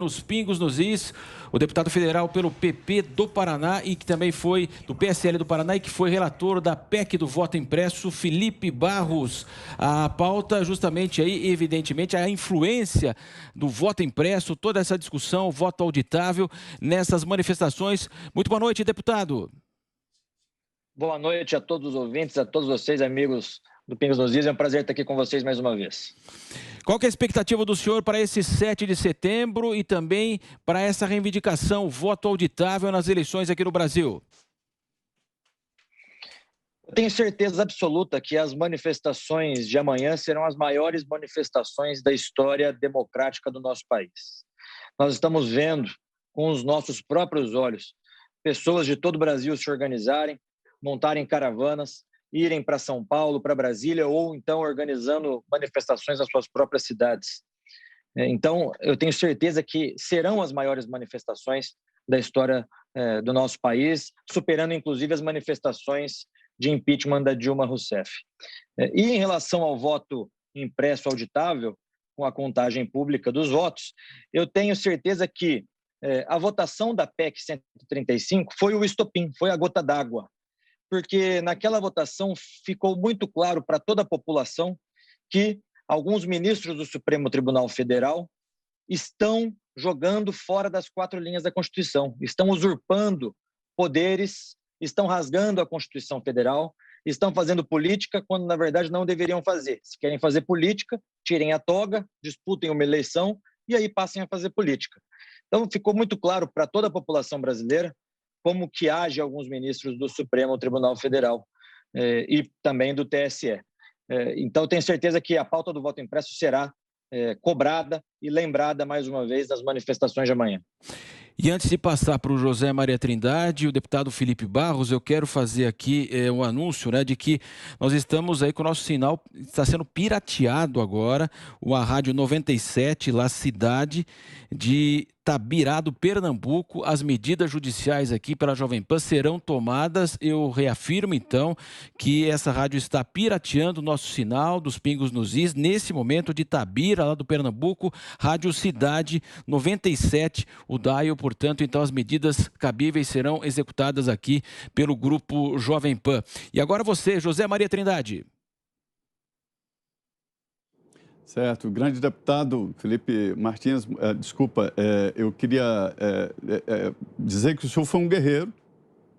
Nos pingos, nos is, o deputado federal pelo PP do Paraná e que também foi do PSL do Paraná e que foi relator da PEC do voto impresso, Felipe Barros. A pauta justamente aí, evidentemente, a influência do voto impresso, toda essa discussão, voto auditável nessas manifestações. Muito boa noite, deputado. Boa noite a todos os ouvintes, a todos vocês, amigos do Pingos nos Is. É um prazer estar aqui com vocês mais uma vez. Qual que é a expectativa do senhor para esse 7 de setembro e também para essa reivindicação, voto auditável nas eleições aqui no Brasil? Eu tenho certeza absoluta que as manifestações de amanhã serão as maiores manifestações da história democrática do nosso país. Nós estamos vendo com os nossos próprios olhos pessoas de todo o Brasil se organizarem, montarem caravanas, irem para São Paulo, para Brasília, ou então organizando manifestações nas suas próprias cidades. Então, eu tenho certeza que serão as maiores manifestações da história do nosso país, superando inclusive as manifestações de impeachment da Dilma Rousseff. E em relação ao voto impresso auditável, com a contagem pública dos votos, eu tenho certeza que a votação da PEC 135 foi o estopim, foi a gota d'água, porque naquela votação ficou muito claro para toda a população que alguns ministros do Supremo Tribunal Federal estão jogando fora das quatro linhas da Constituição, estão usurpando poderes, estão rasgando a Constituição Federal, estão fazendo política quando, na verdade, não deveriam fazer. Se querem fazer política, tirem a toga, disputem uma eleição e aí passem a fazer política. Então, ficou muito claro para toda a população brasileira como que age alguns ministros do Supremo Tribunal Federal e também do TSE. Então, tenho certeza que a pauta do voto impresso será cobrada e lembrada mais uma vez nas manifestações de amanhã. E antes de passar para o José Maria Trindade e o deputado Felipe Barros, eu quero fazer aqui um anúncio, de que nós estamos aí com o nosso sinal, está sendo pirateado agora, a Rádio 97, lá cidade de Tabirá do Pernambuco. As medidas judiciais aqui pela Jovem Pan serão tomadas. Eu reafirmo, então, que essa rádio está pirateando o nosso sinal dos Pingos nos Is, nesse momento de Tabira, lá do Pernambuco, Rádio Cidade 97, o dial, portanto, então as medidas cabíveis serão executadas aqui pelo Grupo Jovem Pan. E agora você, José Maria Trindade. Certo. O grande deputado Felipe Martins, eu queria dizer que o senhor foi um guerreiro,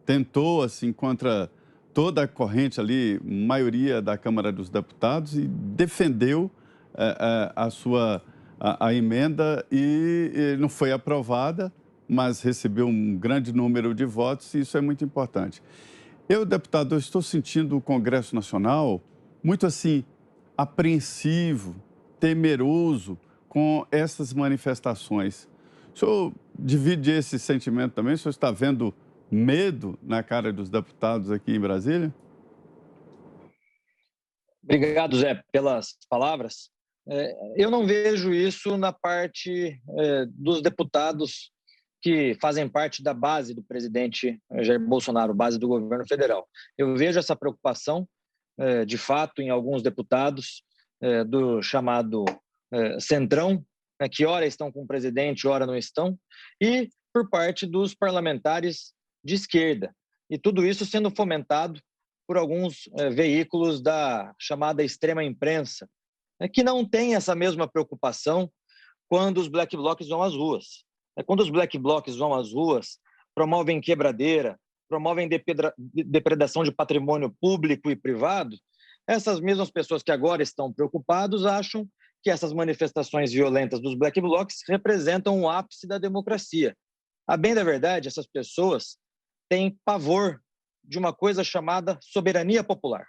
tentou, assim, contra toda a corrente ali, maioria da Câmara dos Deputados, e defendeu a emenda e não foi aprovada, mas recebeu um grande número de votos e isso é muito importante. Deputado, eu estou sentindo o Congresso Nacional muito, assim, apreensivo, temeroso com essas manifestações. O senhor divide esse sentimento também? O senhor está vendo medo na cara dos deputados aqui em Brasília? Obrigado, Zé, pelas palavras. Eu não vejo isso na parte dos deputados que fazem parte da base do presidente Jair Bolsonaro, base do governo federal. Eu vejo essa preocupação, de fato, em alguns deputados do chamado Centrão, que ora estão com o presidente, ora não estão, e por parte dos parlamentares de esquerda. E tudo isso sendo fomentado por alguns veículos da chamada extrema imprensa, que não tem essa mesma preocupação quando os black blocs vão às ruas. Quando os black blocs vão às ruas, promovem quebradeira, promovem depredação de patrimônio público e privado, essas mesmas pessoas que agora estão preocupados acham que essas manifestações violentas dos black blocs representam o ápice da democracia. A bem da verdade, essas pessoas têm pavor de uma coisa chamada soberania popular.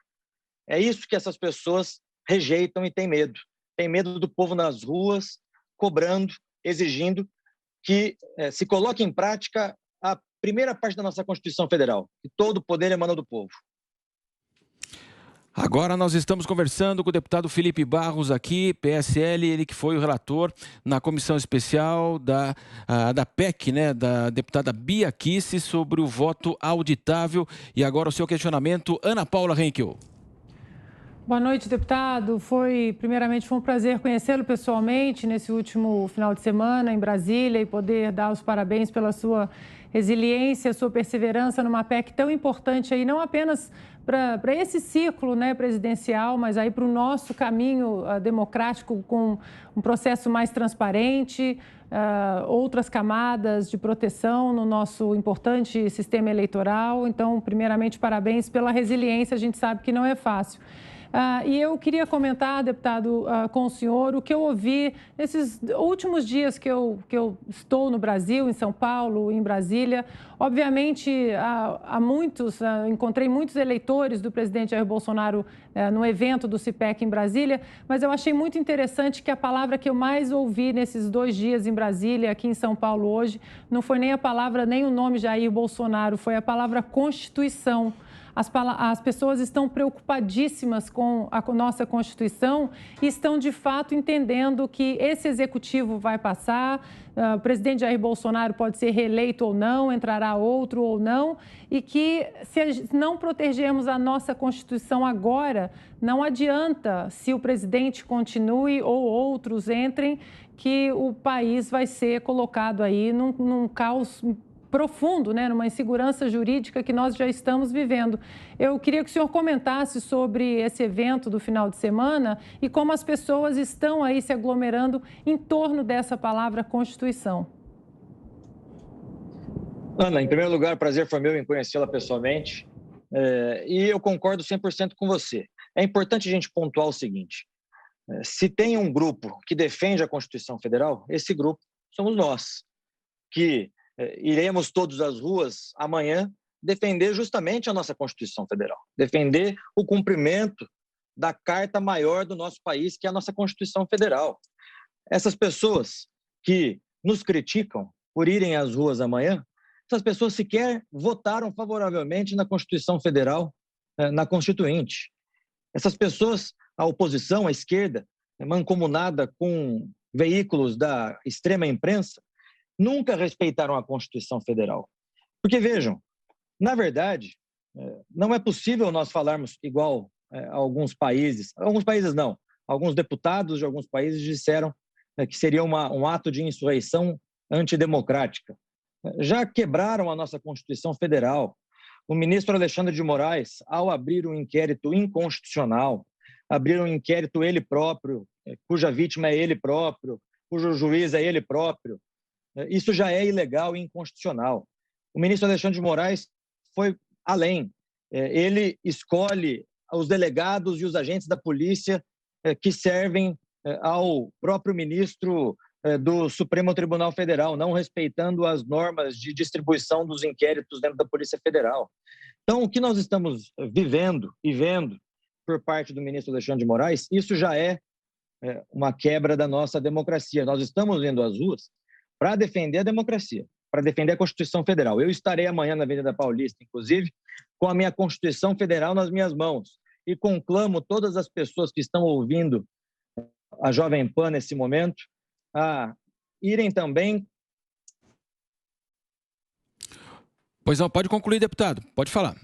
É isso que essas pessoas rejeitam e têm medo. Têm medo do povo nas ruas, cobrando, exigindo que se coloque em prática a primeira parte da nossa Constituição Federal, que todo o poder emana do povo. Agora nós estamos conversando com o deputado Felipe Barros aqui, PSL, ele que foi o relator na comissão especial da PEC, da deputada Bia Kicis, sobre o voto auditável. E agora o seu questionamento, Ana Paula Henkel. Boa noite, deputado. Primeiramente, foi um prazer conhecê-lo pessoalmente nesse último final de semana em Brasília e poder dar os parabéns pela sua resiliência, sua perseverança numa PEC tão importante aí, não apenas para esse ciclo, né, presidencial, mas aí para o nosso caminho democrático com um processo mais transparente, outras camadas de proteção no nosso importante sistema eleitoral. Então, primeiramente, parabéns pela resiliência, a gente sabe que não é fácil. E eu queria comentar, deputado, com o senhor, o que eu ouvi nesses últimos dias que eu estou no Brasil, em São Paulo, em Brasília. Obviamente, encontrei muitos eleitores do presidente Jair Bolsonaro no evento do CIPEC em Brasília, mas eu achei muito interessante que a palavra que eu mais ouvi nesses 2 dias em Brasília, aqui em São Paulo hoje, não foi nem a palavra, nem o nome Jair Bolsonaro, foi a palavra Constituição. As pessoas estão preocupadíssimas com a nossa Constituição e estão, de fato, entendendo que esse executivo vai passar, o presidente Jair Bolsonaro pode ser reeleito ou não, entrará outro ou não, e que se não protegermos a nossa Constituição agora, não adianta se o presidente continue ou outros entrem, que o país vai ser colocado aí num caos profundo, né, numa insegurança jurídica que nós já estamos vivendo. Eu queria que o senhor comentasse sobre esse evento do final de semana e como as pessoas estão aí se aglomerando em torno dessa palavra Constituição. Ana, em primeiro lugar, prazer foi meu em conhecê-la pessoalmente e eu concordo 100% com você. É importante a gente pontuar o seguinte, se tem um grupo que defende a Constituição Federal, esse grupo somos nós, que iremos todos às ruas amanhã defender justamente a nossa Constituição Federal, defender o cumprimento da carta maior do nosso país, que é a nossa Constituição Federal. Essas pessoas que nos criticam por irem às ruas amanhã, essas pessoas sequer votaram favoravelmente na Constituição Federal, na Constituinte. Essas pessoas, a oposição, a esquerda, mancomunada com veículos da extrema imprensa, nunca respeitaram a Constituição Federal. Porque, vejam, na verdade, não é possível nós falarmos igual a alguns países não, alguns deputados de alguns países disseram que seria um ato de insurreição antidemocrática. Já quebraram a nossa Constituição Federal. O ministro Alexandre de Moraes, ao abrir um inquérito inconstitucional, abrir um inquérito ele próprio, cuja vítima é ele próprio, cujo juiz é ele próprio, isso já é ilegal e inconstitucional. O ministro Alexandre de Moraes foi além. Ele escolhe os delegados e os agentes da polícia que servem ao próprio ministro do Supremo Tribunal Federal, não respeitando as normas de distribuição dos inquéritos dentro da Polícia Federal. Então, o que nós estamos vivendo e vendo por parte do ministro Alexandre de Moraes, isso já é uma quebra da nossa democracia. Nós estamos indo às ruas para defender a democracia, para defender a Constituição Federal. Eu estarei amanhã na Avenida Paulista, inclusive, com a minha Constituição Federal nas minhas mãos e conclamo todas as pessoas que estão ouvindo a Jovem Pan nesse momento a irem também. Pois não, pode concluir, deputado, pode falar.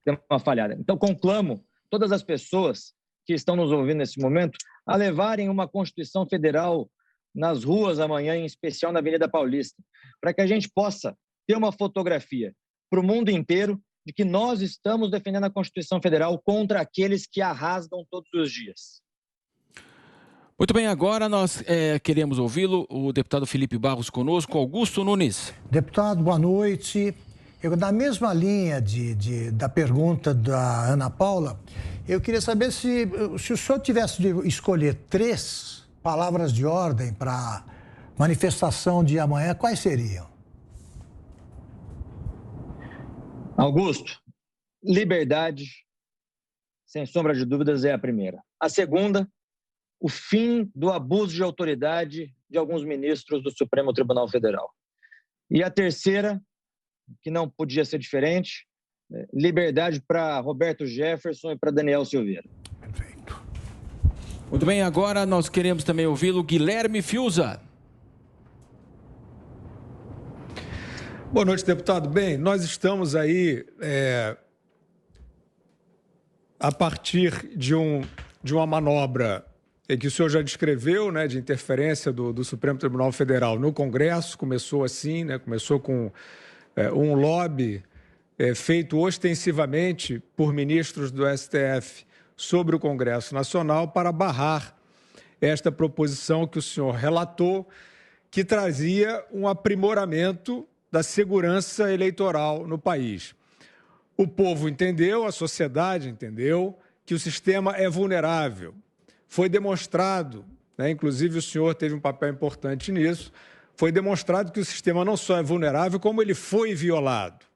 Tem uma falhada. Então, conclamo todas as pessoas que estão nos ouvindo nesse momento a levarem uma Constituição Federal nas ruas amanhã, em especial na Avenida Paulista, para que a gente possa ter uma fotografia para o mundo inteiro de que nós estamos defendendo a Constituição Federal contra aqueles que a rasgam todos os dias. Muito bem, agora nós queremos ouvi-lo, o deputado Felipe Barros conosco, Augusto Nunes. Deputado, boa noite. Na mesma linha da pergunta da Ana Paula, eu queria saber se o senhor tivesse de escolher 3 palavras de ordem para a manifestação de amanhã, quais seriam? Augusto, liberdade, sem sombra de dúvidas, é a primeira. A segunda, o fim do abuso de autoridade de alguns ministros do Supremo Tribunal Federal. E a terceira, que não podia ser diferente, liberdade para Roberto Jefferson e para Daniel Silveira. Perfeito. Muito bem, agora nós queremos também ouvi-lo, Guilherme Fiuza. Boa noite, deputado. Bem, nós estamos aí a partir de uma manobra que o senhor já descreveu, né, de interferência do Supremo Tribunal Federal no Congresso, começou assim, né, começou com um lobby feito ostensivamente por ministros do STF sobre o Congresso Nacional para barrar esta proposição que o senhor relatou, que trazia um aprimoramento da segurança eleitoral no país. O povo entendeu, a sociedade entendeu que o sistema é vulnerável. Foi demonstrado, né, inclusive o senhor teve um papel importante nisso, foi demonstrado que o sistema não só é vulnerável, como ele foi violado.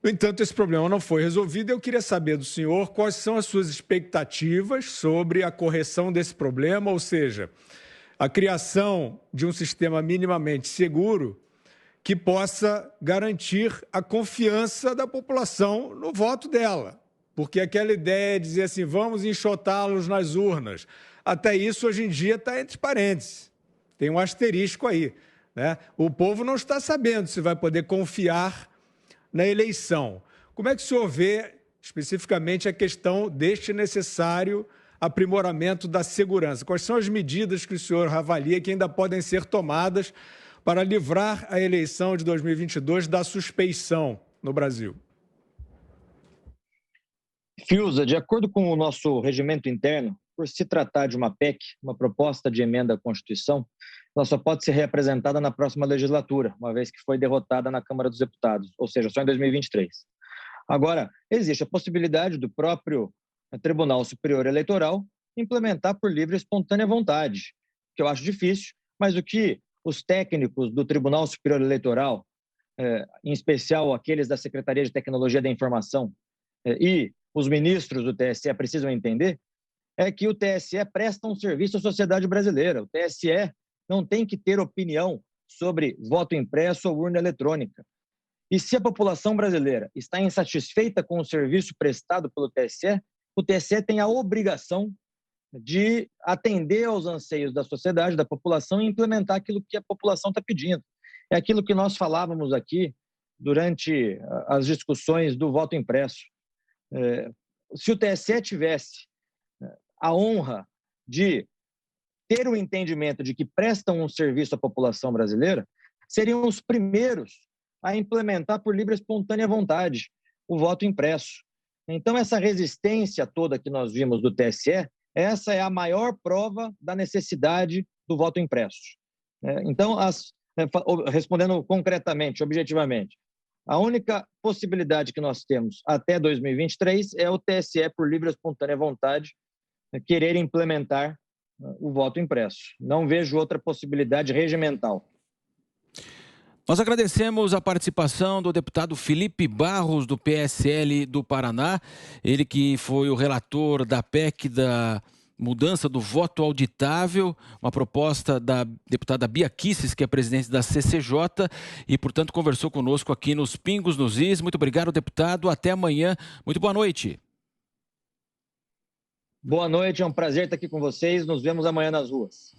No entanto, esse problema não foi resolvido. Eu queria saber do senhor quais são as suas expectativas sobre a correção desse problema, ou seja, a criação de um sistema minimamente seguro que possa garantir a confiança da população no voto dela. Porque aquela ideia de dizer assim, vamos enxotá-los nas urnas, até isso hoje em dia está entre parênteses. Tem um asterisco aí, né? O povo não está sabendo se vai poder confiar na eleição. Como é que o senhor vê especificamente a questão deste necessário aprimoramento da segurança? Quais são as medidas que o senhor avalia que ainda podem ser tomadas para livrar a eleição de 2022 da suspeição no Brasil? Fiuza, de acordo com o nosso regimento interno, por se tratar de uma PEC, uma proposta de emenda à Constituição, ela só pode ser reapresentada na próxima legislatura, uma vez que foi derrotada na Câmara dos Deputados, ou seja, só em 2023. Agora, existe a possibilidade do próprio Tribunal Superior Eleitoral implementar por livre e espontânea vontade, que eu acho difícil, mas o que os técnicos do Tribunal Superior Eleitoral, em especial aqueles da Secretaria de Tecnologia da Informação e os ministros do TSE precisam entender, é que o TSE presta um serviço à sociedade brasileira. O TSE não tem que ter opinião sobre voto impresso ou urna eletrônica. E se a população brasileira está insatisfeita com o serviço prestado pelo TSE, o TSE tem a obrigação de atender aos anseios da sociedade, da população e implementar aquilo que a população está pedindo. É aquilo que nós falávamos aqui durante as discussões do voto impresso. Se o TSE tivesse a honra de ter o entendimento de que prestam um serviço à população brasileira, seriam os primeiros a implementar por livre e espontânea vontade o voto impresso. Então, essa resistência toda que nós vimos do TSE, essa é a maior prova da necessidade do voto impresso. Então, respondendo concretamente, objetivamente, a única possibilidade que nós temos até 2023 é o TSE, por livre e espontânea vontade, querer implementar o voto impresso. Não vejo outra possibilidade regimental. Nós agradecemos a participação do deputado Felipe Barros, do PSL do Paraná, ele que foi o relator da PEC da mudança do voto auditável, uma proposta da deputada Bia Kicis, que é presidente da CCJ, e, portanto, conversou conosco aqui nos Pingos nos Is. Muito obrigado, deputado. Até amanhã. Muito boa noite. Boa noite, é um prazer estar aqui com vocês. Nos vemos amanhã nas ruas.